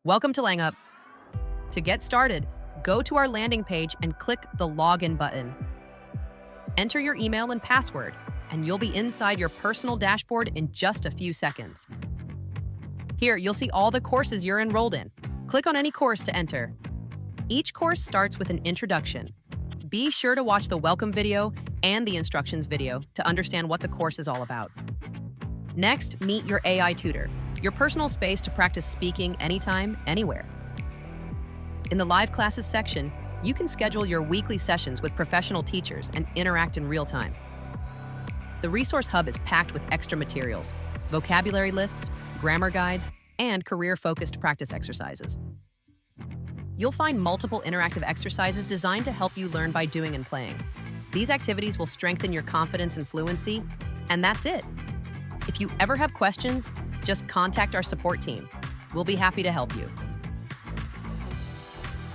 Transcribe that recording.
Welcome to LangUp. To get started, go to our landing page and click the Login button. Enter your email and password, and you'll be inside your personal dashboard in just a few seconds. Here, you'll see all the courses you're enrolled in. Click on any course to enter. Each course starts with an introduction. Be sure to watch the welcome video and the instructions video to understand what the course is all about. Next, meet your AI tutor, your personal space to practice speaking anytime, anywhere. In the live classes section, you can schedule your weekly sessions with professional teachers and interact in real time. The Resource Hub is packed with extra materials, vocabulary lists, grammar guides, and career-focused practice exercises. You'll find multiple interactive exercises designed to help you learn by doing and playing. These activities will strengthen your confidence and fluency, and that's it. If you ever have questions, just contact our support team. We'll be happy to help you.